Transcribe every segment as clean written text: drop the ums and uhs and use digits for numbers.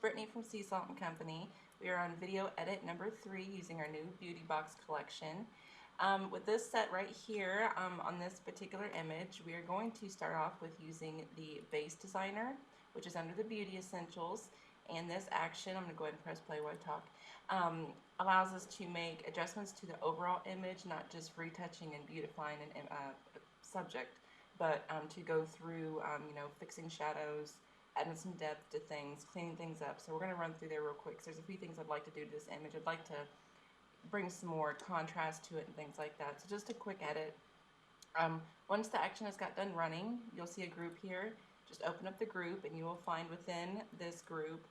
Brittany from Sea Salt and Company. We are on video edit number 3 using our new beauty box collection. With this set right here, on this particular image, we are going to start off with using the base designer, which is under the beauty essentials. And this action, I'm going to go ahead and press play while I talk, allows us to make adjustments to the overall image, not just retouching and beautifying an subject, but to go through, fixing shadows, adding some depth to things, cleaning things up. So we're going to run through there real quick. So there's a few things I'd like to do to this image. I'd like to bring some more contrast to it and things like that. So just a quick edit. Once the action has got done running, you'll see a group here. Just open up the group and you will find within this group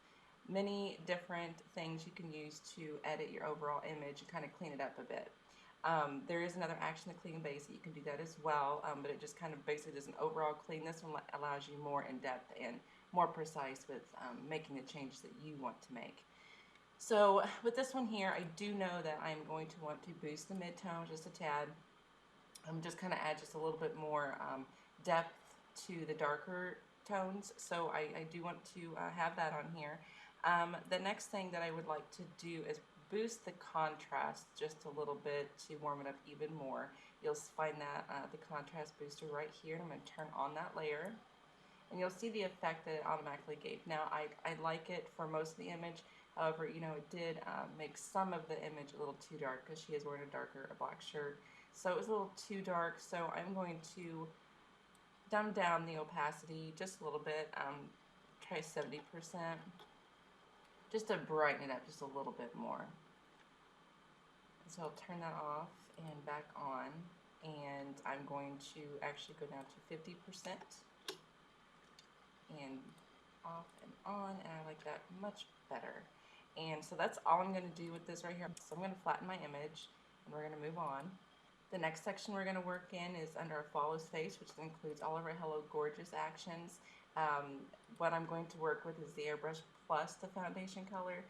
many different things you can use to edit your overall image and kind of clean it up a bit. There is another action, the clean base, that you can do that as well, but it just kind of basically does an overall clean. This one allows you more in depth and more precise with making the changes that you want to make. So with this one here, I do know that I'm going to want to boost the mid-tone just a tad. Just kind of add just a little bit more depth to the darker tones. So I do want to have that on here. The next thing that I would like to do is boost the contrast just a little bit to warm it up even more. You'll find that the contrast booster right here, and I'm going to turn on that layer. And you'll see the effect that it automatically gave. Now, I like it for most of the image. However, it did make some of the image a little too dark because she is wearing a black shirt. So it was a little too dark. So I'm going to dumb down the opacity just a little bit. Try 70%, just to brighten it up just a little bit more. So I'll turn that off and back on. And I'm going to actually go down to 50%. And off and on, and I like that much better. And so that's all I'm going to do with this right here. So I'm going to flatten my image, and we're going to move on. The next section we're going to work in is under our Flawless Face, which includes all of our Hello Gorgeous actions. What I'm going to work with is the Airbrush Plus, the foundation color.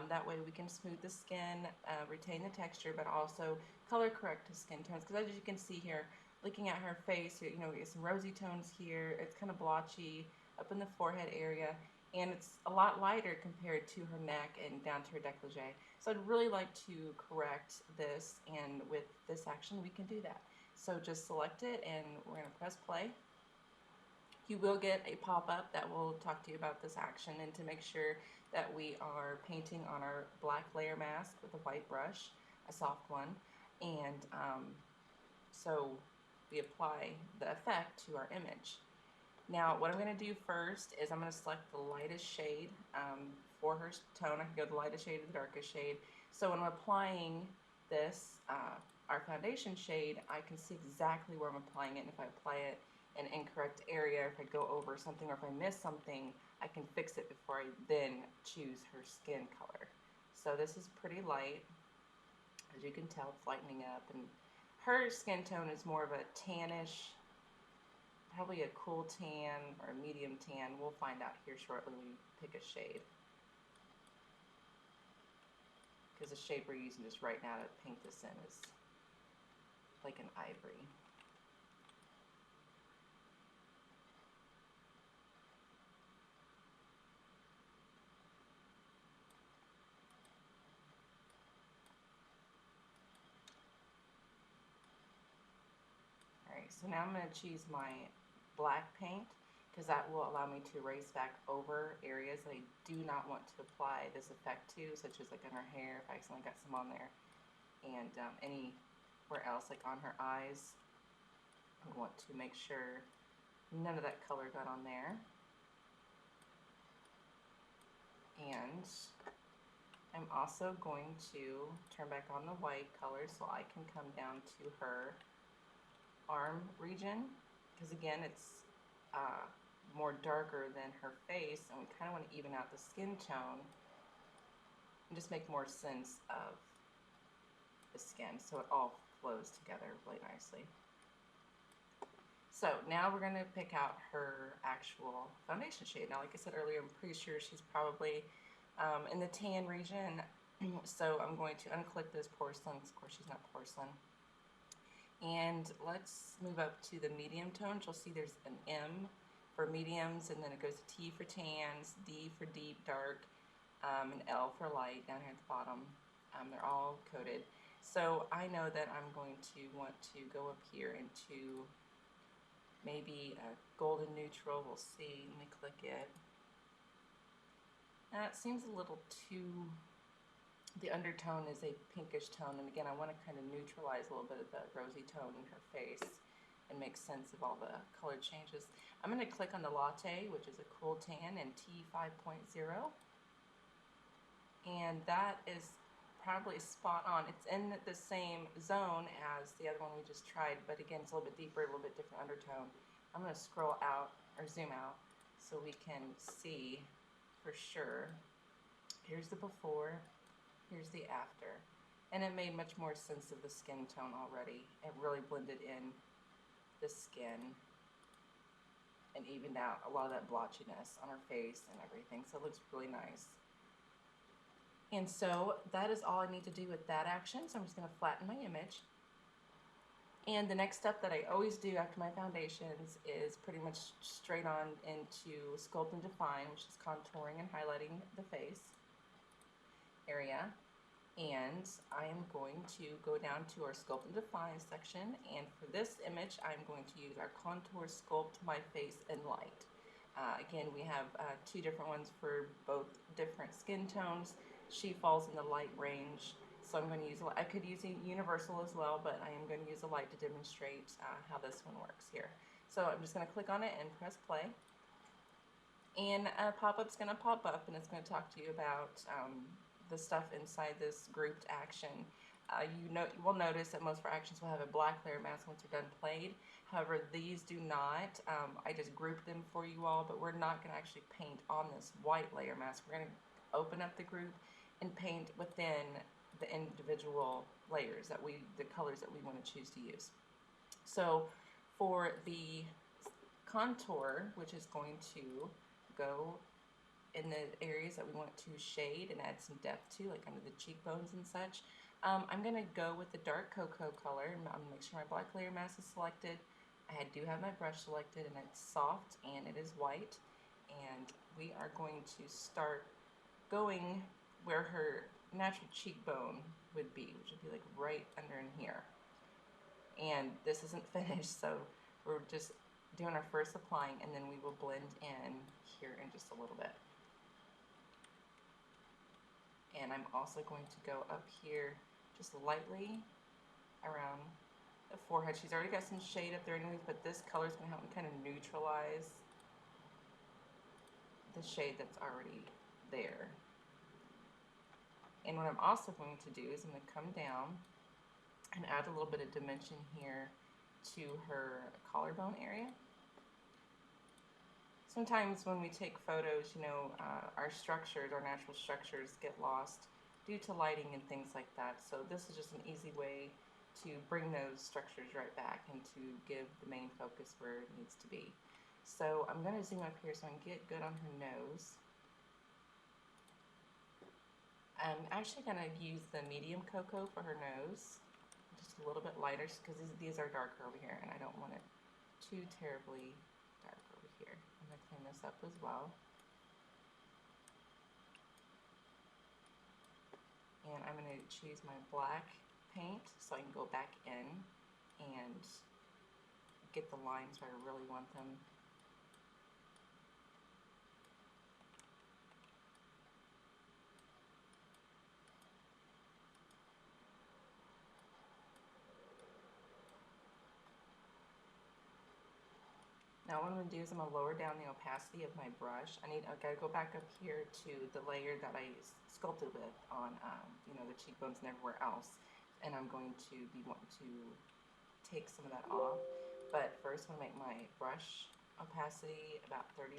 That way we can smooth the skin, retain the texture, but also color correct the skin tones. Because as you can see here, looking at her face, we get some rosy tones here. It's kind of blotchy up in the forehead area, and it's a lot lighter compared to her neck and down to her décolleté. So I'd really like to correct this, and with this action we can do that. So just select it, and we're going to press play. You will get a pop-up that will talk to you about this action and to make sure that we are painting on our black layer mask with a white brush, a soft one, and so we apply the effect to our image. Now, what I'm going to do first is I'm going to select the lightest shade for her tone. I can go the lightest shade to the darkest shade. So when I'm applying this, our foundation shade, I can see exactly where I'm applying it. And if I apply it in an incorrect area, if I go over something, or if I miss something, I can fix it before I then choose her skin color. So this is pretty light. As you can tell, it's lightening up. And her skin tone is more of a tannish, probably a cool tan or a medium tan. We'll find out here shortly when we pick a shade. Because the shade we're using just right now to paint this in is like an ivory. Alright, so now I'm going to choose my black paint, because that will allow me to erase back over areas that I do not want to apply this effect to, such as like on her hair, if I accidentally got some on there, and anywhere else, like on her eyes. I want to make sure none of that color got on there. And I'm also going to turn back on the white color so I can come down to her arm region, because again, it's more darker than her face, and we kind of want to even out the skin tone and just make more sense of the skin so it all flows together really nicely. So now we're going to pick out her actual foundation shade. Now, like I said earlier, I'm pretty sure she's probably in the tan region, so I'm going to unclick this porcelain. Of course, she's not porcelain. And let's move up to the medium tones. You'll see there's an M for mediums, and then it goes to T for tans, D for deep dark, an L for light down here at the bottom. They're all coated. So I know that I'm going to want to go up here into maybe a golden neutral. We'll see. Let me click it. It seems a little too, the undertone is a pinkish tone, and again I want to kind of neutralize a little bit of the rosy tone in her face and make sense of all the color changes. I'm going to click on the Latte, which is a cool tan in T5.0, and that is probably spot on. It's in the same zone as the other one we just tried, but again it's a little bit deeper, a little bit different undertone. I'm going to scroll out or zoom out so we can see for sure. Here's the before, here's the after, and it made much more sense of the skin tone already. It really blended in the skin and evened out a lot of that blotchiness on her face and everything, so it looks really nice. And so that is all I need to do with that action, so I'm just going to flatten my image. And the next step that I always do after my foundations is pretty much straight on into Sculpt and Define, which is contouring and highlighting the face area. And I am going to go down to our Sculpt and Define section, and for this image I'm going to use our Contour Sculpt My Face in Light. Again, we have two different ones for both different skin tones. She falls in the light range, so I'm going to use, I could use a universal as well, but I am going to use a light to demonstrate how this one works here. So I'm just going to click on it and press play. And a pop-up's going to pop up, and it's going to talk to you about the stuff inside this grouped action. You will notice that most of our actions will have a black layer mask once they're done played. However, these do not. I just grouped them for you all, but we're not going to actually paint on this white layer mask. We're going to open up the group and paint within the individual layers that the colors that we want to choose to use. So for the contour, which is going to go in the areas that we want to shade and add some depth to, like under the cheekbones and such, I'm going to go with the dark cocoa color. I'm going to make sure my black layer mask is selected. I do have my brush selected, and it's soft and it is white. And we are going to start going where her natural cheekbone would be, which would be like right under in here. And this isn't finished, so we're just doing our first applying, and then we will blend in here in just a little bit. And I'm also going to go up here just lightly around the forehead. She's already got some shade up there anyways, but this color is going to help me kind of neutralize the shade that's already there. And what I'm also going to do is I'm going to come down and add a little bit of dimension here to her collarbone area. Sometimes when we take photos, you know, our structures, our natural structures get lost due to lighting and things like that. So this is just an easy way to bring those structures right back and to give the main focus where it needs to be. So I'm going to zoom up here so I can get good on her nose. I'm actually going to use the medium cocoa for her nose, just a little bit lighter because these are darker over here and I don't want it too terribly dark over here. I'm going to clean this up as well. And I'm going to choose my black paint so I can go back in and get the lines where I really want them. Now what I'm going to do is I'm going to lower down the opacity of my brush. I've got to go back up here to the layer that I sculpted with on you know, the cheekbones and everywhere else. And I'm going to be wanting to take some of that off. But first I'm going to make my brush opacity about 30%.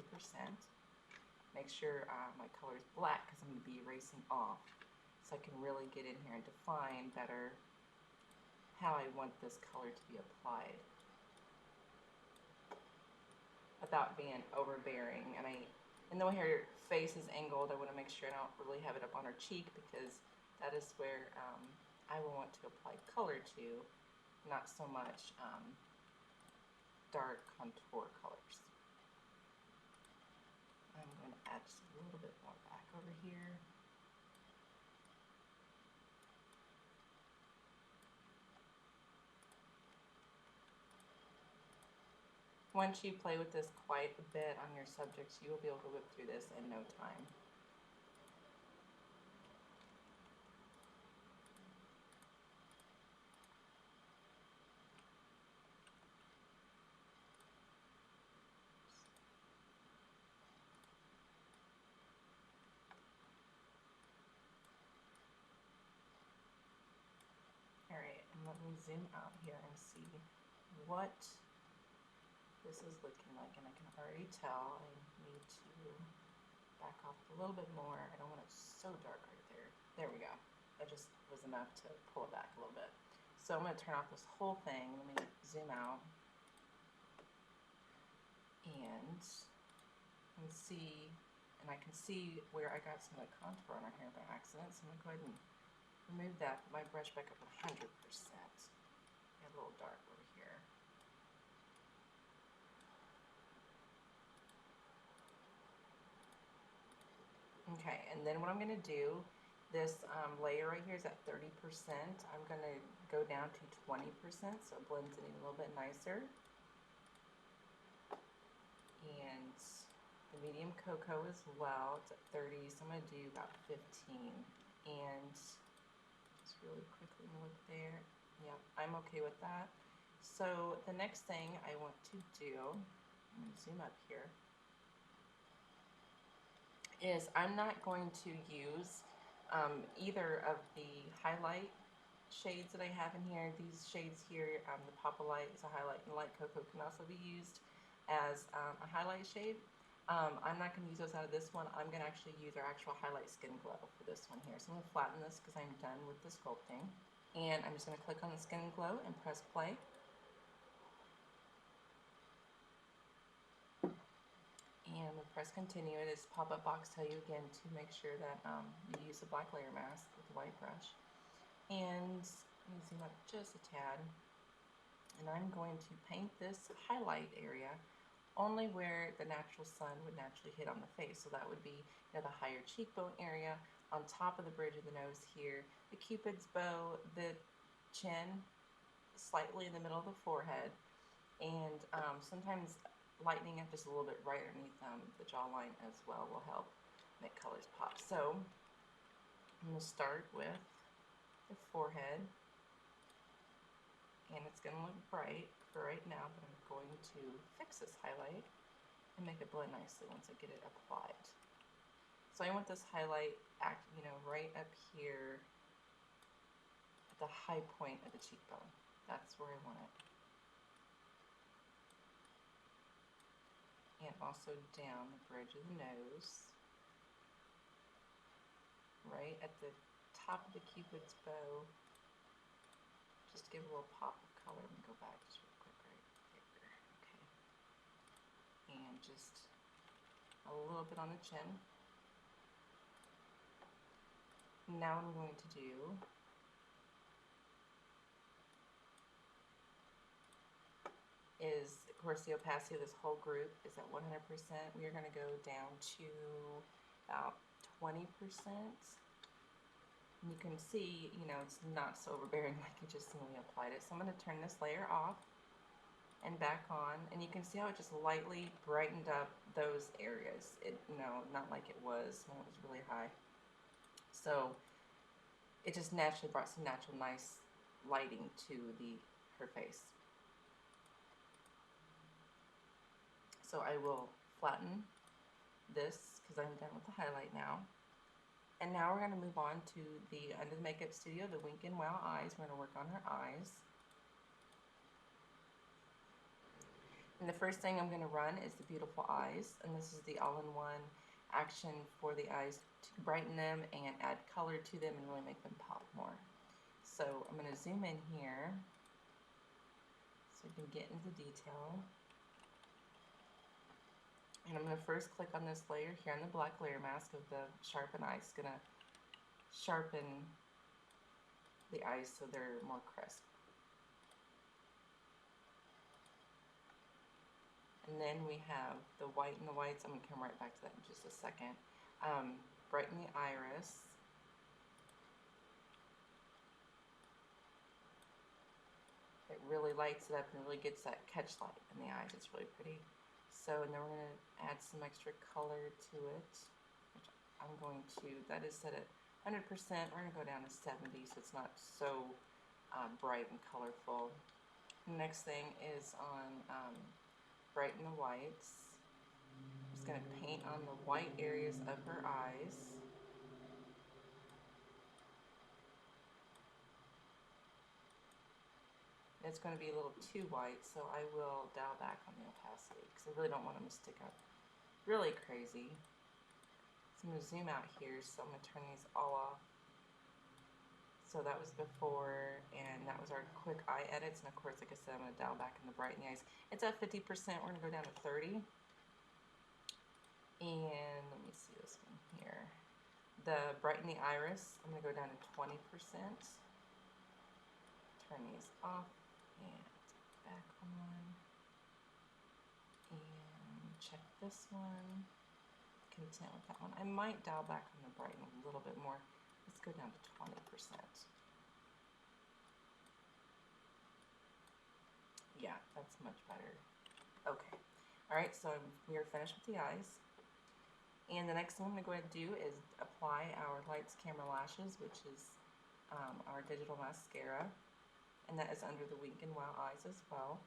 Make sure my color is black because I'm going to be erasing off. So I can really get in here and define better how I want this color to be applied, without being overbearing. And in the way her face is angled, I want to make sure I don't really have it up on her cheek because that is where I will want to apply color to, not so much dark contour colors. I'm going to add just a little bit more back over here. Once you play with this quite a bit on your subjects, you will be able to whip through this in no time. Alright, and let me zoom out here and see what this is looking like, and I can already tell I need to back off a little bit more. I don't want it so dark right there. There we go. That just was enough to pull it back a little bit. So I'm going to turn off this whole thing. Let me zoom out and see, and I can see where I got some of the contour on our hair by accident, so I'm going to go ahead and remove that, put my brush back up 100%. Get a little dark over here. Okay, and then what I'm going to do, this layer right here is at 30%. I'm going to go down to 20% so it blends in a little bit nicer. And the medium cocoa as well, it's at 30, so I'm going to do about 15. And just really quickly look there. Yep, I'm okay with that. So the next thing I want to do, I'm going to zoom up here, is I'm not going to use either of the highlight shades that I have in here. These shades here, the Papa Light is a highlight, and Light Cocoa can also be used as a highlight shade. I'm not going to use those out of this one. I'm going to actually use our actual Highlight Skin Glow for this one here. So I'm going to flatten this because I'm done with the sculpting. And I'm just going to click on the Skin Glow and press play. And we'll press continue. It is pop-up box tell you again to make sure that you use the black layer mask with the white brush. And let me zoom up just a tad. And I'm going to paint this highlight area only where the natural sun would naturally hit on the face. So that would be, you know, the higher cheekbone area, on top of the bridge of the nose here, the cupid's bow, the chin, slightly in the middle of the forehead, and sometimes lightening up just a little bit right underneath the jawline as well will help make colors pop. So I'm going to start with the forehead, and it's going to look bright for right now, but I'm going to fix this highlight and make it blend nicely once I get it applied. So I want this highlight right up here at the high point of the cheekbone. That's where I want it. And also down the bridge of the nose, right at the top of the cupid's bow. Just give a little pop of color. Let me go back just real quick right there. Okay. And just a little bit on the chin. Now what I'm going to do is, of course, the opacity of this whole group is at 100%. We are going to go down to about 20%. And you can see, it's not so overbearing like you just seen when we applied it. So I'm going to turn this layer off and back on, and you can see how it just lightly brightened up those areas. It, not like it was when it was really high. So it just naturally brought some natural nice lighting to her face. So I will flatten this because I'm done with the highlight now. And now we're going to move on to the Under the Makeup Studio, the Wink and Wow eyes. We're going to work on her eyes. And the first thing I'm going to run is the Beautiful Eyes, and this is the all-in-one action for the eyes to brighten them and add color to them and really make them pop more. So I'm going to zoom in here so you can get into detail. And I'm going to first click on this layer here on the black layer mask of the Sharpen Eyes. It's going to sharpen the eyes so they're more crisp. And then we have the white and the whites. I'm going to come right back to that in just a second. Brighten the iris. It really lights it up and really gets that catch light in the eyes. It's really pretty. So, and then we're going to add some extra color to it, which I'm going to, that is set at 100%. We're going to go down to 70 so it's not so bright and colorful. The next thing is on brighten the whites. I'm just going to paint on the white areas of her eyes. It's going to be a little too white, so I will dial back on the opacity because I really don't want them to stick up really crazy. So I'm going to zoom out here, so I'm going to turn these all off. So that was before, and that was our quick eye edits, and of course, like I said, I'm going to dial back in the brighten the eyes. It's at 50%, we're going to go down to 30. And let me see this one here. The brighten the iris, I'm going to go down to 20%. Turn these off. And back on, and check this one. Content with that one. I might dial back on the brighten a little bit more. Let's go down to 20%. Yeah, that's much better. Okay. Alright, so we are finished with the eyes. And the next thing I'm going to go ahead and do is apply our Lights Camera Lashes, which is our digital mascara. And that is under the Wink and Wow eyes as well.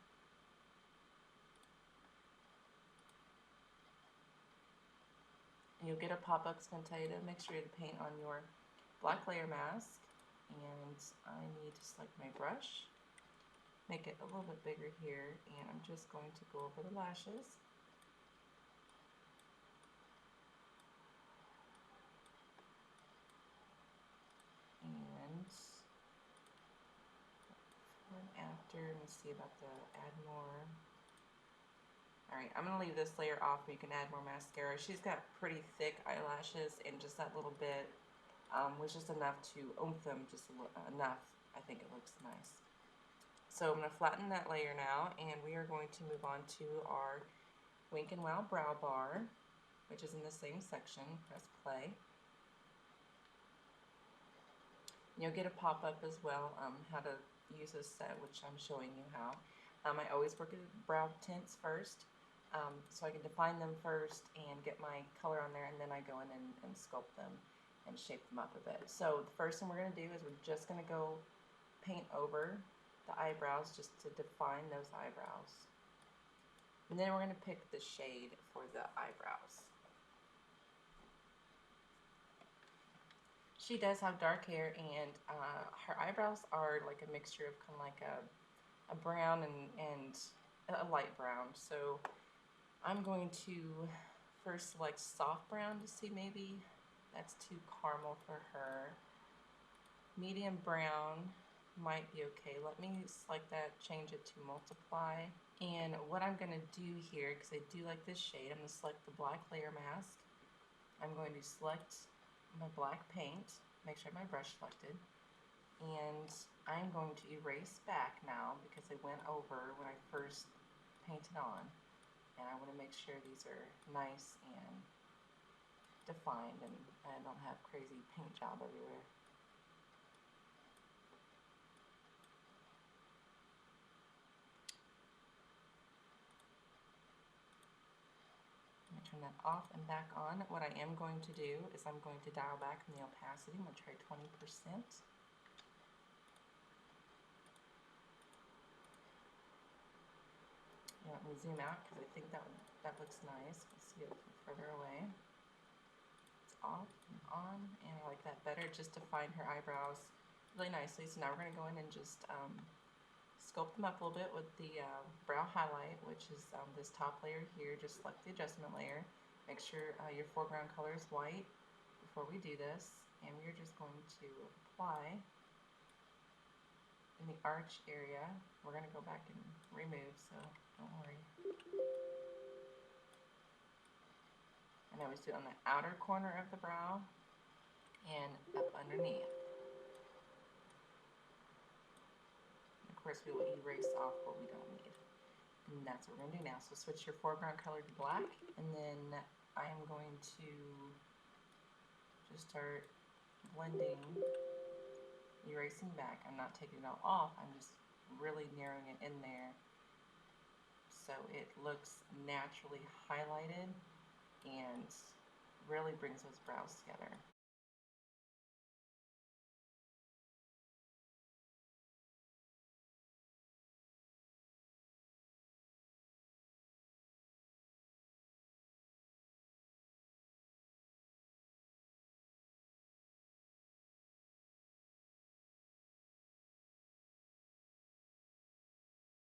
And you'll get a pop-up. It's going to tell you to make sure to paint on your black layer mask. And I need to select my brush, make it a little bit bigger here, and I'm just going to go over the lashes. And after, let me see about the add more. Alright, I'm going to leave this layer off where you can add more mascara. She's got pretty thick eyelashes, and just that little bit was just enough to oomph them just enough. I think it looks nice. So I'm going to flatten that layer now, and we are going to move on to our Wink and Wow brow bar, which is in the same section. Press play. You'll get a pop-up as well, how to use this set, which I'm showing you how. I always work with brow tints first, so I can define them first and get my color on there, and then I go in and sculpt them and shape them up a bit. So the first thing we're going to do is we're just going to go paint over the eyebrows just to define those eyebrows. And then we're going to pick the shade for the eyebrows. She does have dark hair, and her eyebrows are like a mixture of kind of like a brown and a light brown. So I'm going to first select soft brown to see maybe that's too caramel for her. Medium brown might be okay. Let me select that, change it to multiply. And what I'm going to do here, because I do like this shade, I'm going to select the black layer mask. I'm going to select my black paint, make sure my brush selected, and I'm going to erase back now because I went over when I first painted on, and I want to make sure these are nice and defined and I don't have crazy paint job everywhere. Turn that off and back on. What I am going to do is I'm going to dial back in the opacity. I'm going to try 20%. You want me to zoom out because I think that looks nice. Let's see it from further away. It's off and on, and I like that better. Just define her eyebrows really nicely. So now we're going to go in and just sculpt them up a little bit with the brow highlight, which is this top layer here. Just select the adjustment layer. Make sure your foreground color is white before we do this. And we're just going to apply in the arch area. We're going to go back and remove, so don't worry. And I always do it on the outer corner of the brow and up underneath. Of course, we will erase off what we don't need. And that's what we're going to do now. So switch your foreground color to black, and then I am going to just start blending, erasing back. I'm not taking it all off, I'm just really narrowing it in there so it looks naturally highlighted and really brings those brows together.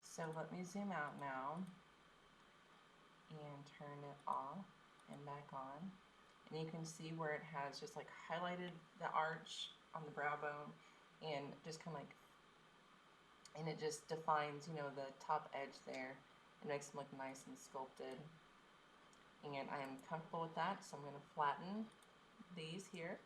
So let me zoom out now and turn it off and back on. And you can see where it has just like highlighted the arch on the brow bone and just kind of like, and it just defines, you know, the top edge there. It makes them look nice and sculpted. And I am comfortable with that, so I'm going to flatten these here.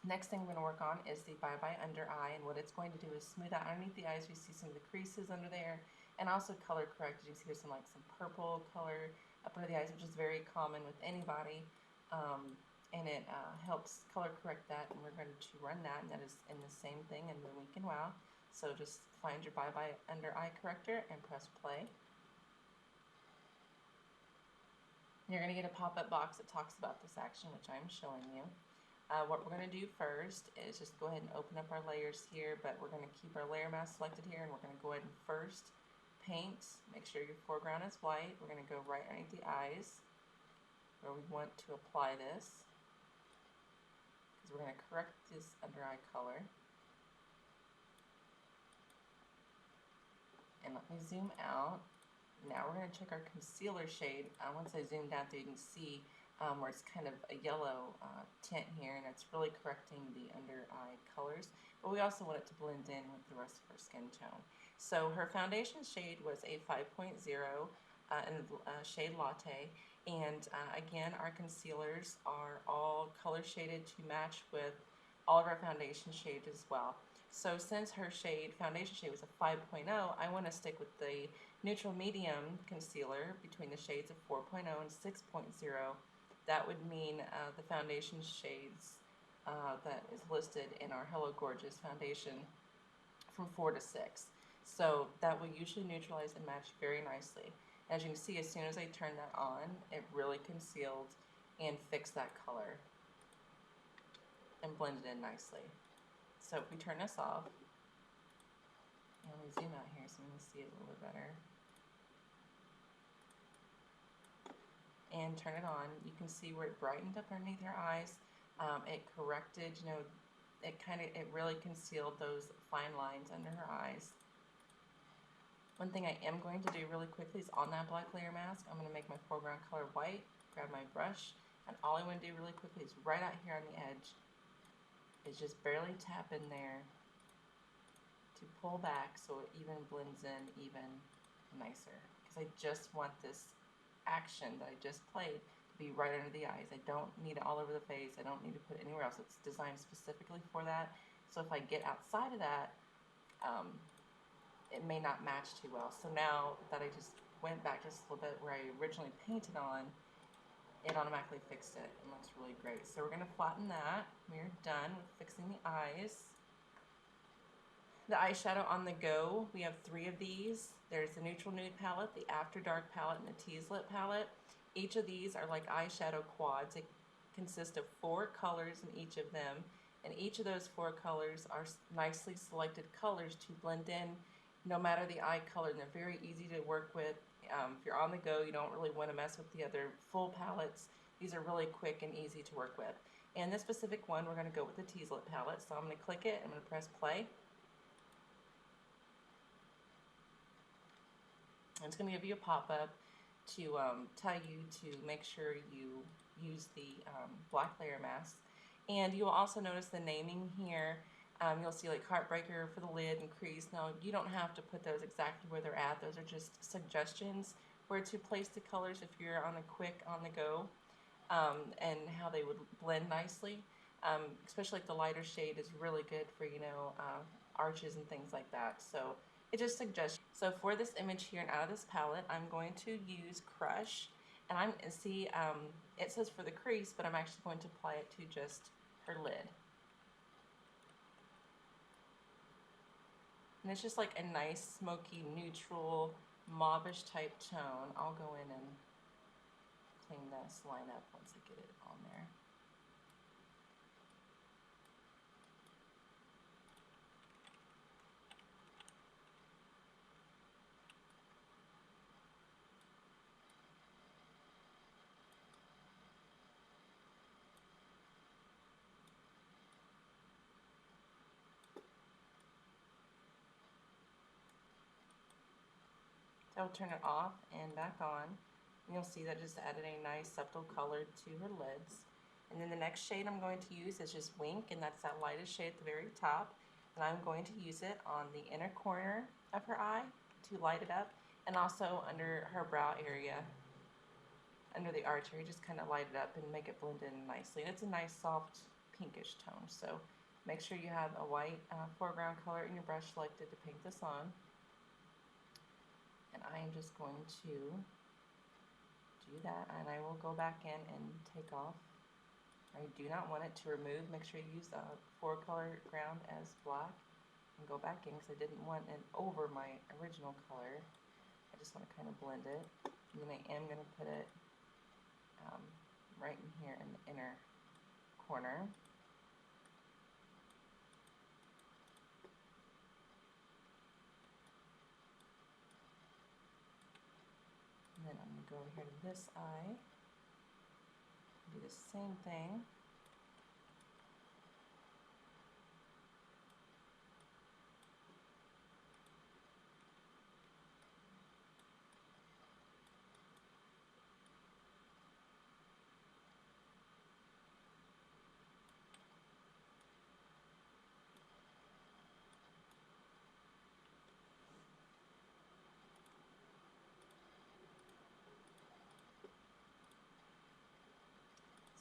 Next thing we're going to work on is the Bye Bye Under Eye, and what it's going to do is smooth out underneath the eyes. We see some of the creases under there, and also color correct. As you can see, there's some purple color up under the eyes, which is very common with anybody, and it helps color correct that, and we're going to run that, and that is in the same thing in the Wink and Wow. So just find your Bye Bye Under Eye corrector and press play. You're going to get a pop-up box that talks about this action, which I'm showing you. What we're going to do first is just go ahead and open up our layers here, but we're going to keep our layer mask selected here, and we're going to go ahead and first paint. Make sure your foreground is white. We're going to go right underneath the eyes where we want to apply this, because we're going to correct this under eye color. And let me zoom out. Now we're going to check our concealer shade. Once I zoom down there, you can see where it's kind of a yellow tint here, and it's really correcting the under eye colors, but we also want it to blend in with the rest of her skin tone. So her foundation shade was a 5.0 in shade Latte, and again, our concealers are all color shaded to match with all of our foundation shades as well. So since her foundation shade was a 5.0, I want to stick with the neutral medium concealer between the shades of 4.0 and 6.0. That would mean the foundation shades that is listed in our Hello Gorgeous foundation from 4 to 6. So that will usually neutralize and match very nicely. As you can see, as soon as I turned that on, it really concealed and fixed that color and blended in nicely. So if we turn this off, and we zoom out here so we can see it a little bit better, and turn it on, you can see where it brightened up underneath her eyes. It corrected, you know, it really concealed those fine lines under her eyes. One thing I am going to do really quickly is on that black layer mask, I'm going to make my foreground color white, grab my brush, and all I want to do really quickly is right out here on the edge is just barely tap in there to pull back so it even blends in even nicer, because I just want this action that I just played to be right under the eyes. I don't need it all over the face. I don't need to put it anywhere else. It's designed specifically for that. So if I get outside of that, it may not match too well. So now that I just went back just a little bit where I originally painted on, it automatically fixed it and looks really great. So we're going to flatten that. We're done with fixing the eyes. The eyeshadow on the go, we have 3 of these. There's the Neutral Nude palette, the After Dark palette, and the Tease Lip palette. Each of these are like eyeshadow quads. It consists of 4 colors in each of them, and each of those 4 colors are nicely selected colors to blend in no matter the eye color, and they're very easy to work with. If you're on the go, you don't really want to mess with the other full palettes. These are really quick and easy to work with. And this specific one, we're going to go with the Tease Lip palette, so I'm going to click it, I'm going to press play. It's going to give you a pop-up to tell you to make sure you use the black layer mask. And you'll also notice the naming here. You'll see like Heartbreaker for the lid and crease. Now, you don't have to put those exactly where they're at. Those are just suggestions where to place the colors if you're on the go, and how they would blend nicely. Especially like the lighter shade is really good for, you know, arches and things like that. So it just suggests. So for this image here and out of this palette, I'm going to use Crush, and it says for the crease, but I'm actually going to apply it to just her lid. And it's just like a nice, smoky, neutral, mauvish type tone. I'll go in and clean this line up once I get it on there. So I'll turn it off and back on. And you'll see that just added a nice subtle color to her lids. And then the next shade I'm going to use is just Wink, and that's that lightest shade at the very top. And I'm going to use it on the inner corner of her eye to light it up, and also under her brow area, under the arch area, just kind of light it up and make it blend in nicely. And it's a nice soft pinkish tone, so make sure you have a white foreground color in your brush selected to paint this on. And I am just going to do that, and I will go back in and take off. I do not want it to remove. Make sure you use the four-color ground as black and go back in, because I didn't want it over my original color. I just want to kind of blend it. And then I am going to put it right in here in the inner corner. And then I'm going to go over here to this eye, do the same thing.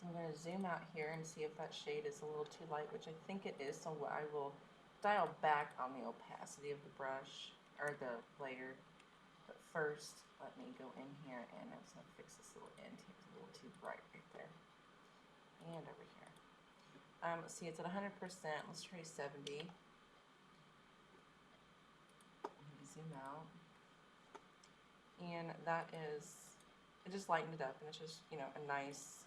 So I'm going to zoom out here and see if that shade is a little too light, which I think it is, so I will dial back on the opacity of the brush, or the layer. But first, let me go in here, and I'm just going to fix this little end here. It's a little too bright right there. And over here. Let's see, it's at 100%. Let's try 70. Zoom out. And that is, it just lightened it up, and it's just, you know, a nice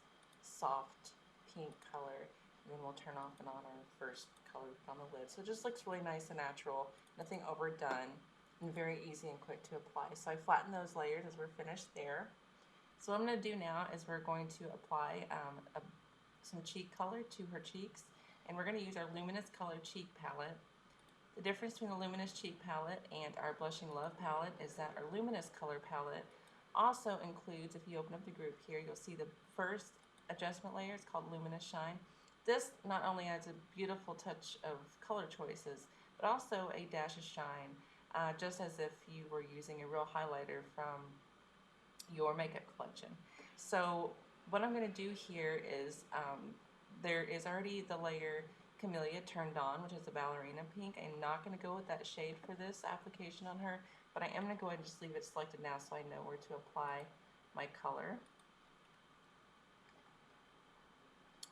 soft pink color. And then we'll turn off and on our first color on the lid. So it just looks really nice and natural, nothing overdone, and very easy and quick to apply. So I flatten those layers as we're finished there. So what I'm going to do now is we're going to apply some cheek color to her cheeks, and we're going to use our Luminous Color Cheek Palette. The difference between the Luminous Cheek Palette and our Blushing Love palette is that our Luminous Color Palette also includes, if you open up the group here, you'll see the first adjustment layer is called Luminous Shine. This not only adds a beautiful touch of color choices, but also a dash of shine, just as if you were using a real highlighter from your makeup collection. So what I'm going to do here is, there is already the layer Camellia turned on, which is a ballerina pink. I'm not going to go with that shade for this application on her, but I am going to go ahead and just leave it selected now so I know where to apply my color.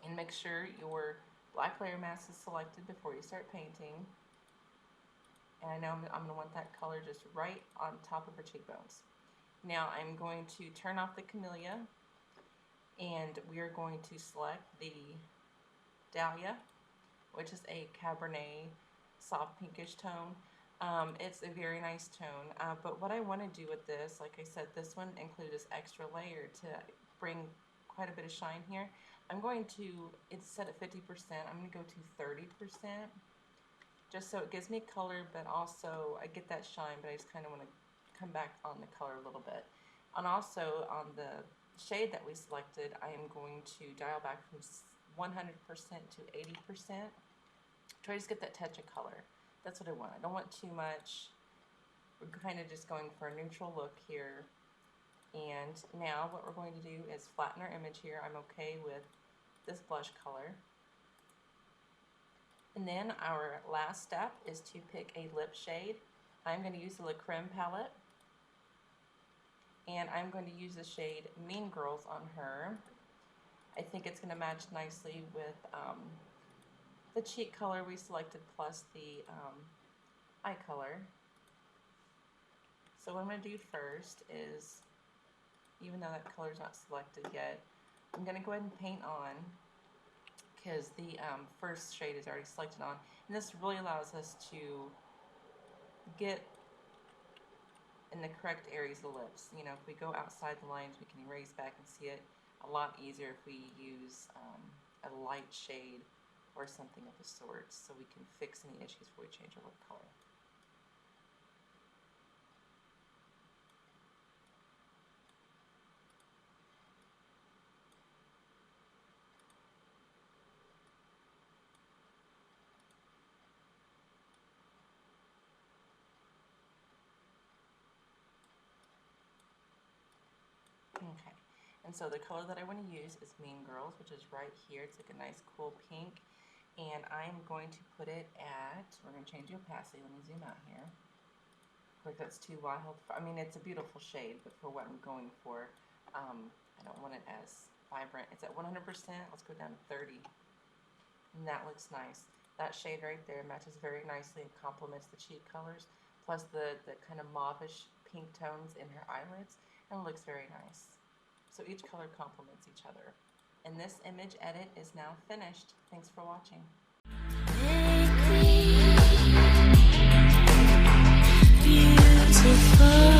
And make sure your black layer mask is selected before you start painting. And I know I'm going to want that color just right on top of her cheekbones. Now I'm going to turn off the Camellia, and we are going to select the Dahlia, which is a Cabernet soft pinkish tone. It's a very nice tone, but what I want to do with this, like I said, this one included this extra layer to bring quite a bit of shine here. I'm going to, it's set at 50%, I'm going to go to 30%, just so it gives me color, but also I get that shine, but I just kind of want to come back on the color a little bit. And also on the shade that we selected, I am going to dial back from 100% to 80%. Try to just get that touch of color. That's what I want. I don't want too much. We're kind of just going for a neutral look here. And now what we're going to do is flatten our image here. I'm okay with this blush color. And then our last step is to pick a lip shade. I'm going to use the La Creme palette. And I'm going to use the shade Mean Girls on her. I think it's going to match nicely with the cheek color we selected plus the eye color. So what I'm going to do first is, even though that color's not selected yet, I'm going to go ahead and paint on, because the first shade is already selected on, and this really allows us to get in the correct areas of the lips. You know, if we go outside the lines, we can erase back and see it a lot easier if we use a light shade or something of the sort, so we can fix any issues before we change our lip color. Okay, and so the color that I want to use is Mean Girls, which is right here. It's like a nice cool pink, and I'm going to put it at, we're going to change the opacity. Let me zoom out here. Like that's too wild. I mean, it's a beautiful shade, but for what I'm going for, I don't want it as vibrant. It's at 100%. Let's go down to 30, and that looks nice. That shade right there matches very nicely and complements the cheek colors, plus the kind of mauvish pink tones in her eyelids, and it looks very nice. So each color complements each other. And this image edit is now finished. Thanks for watching. Beautiful.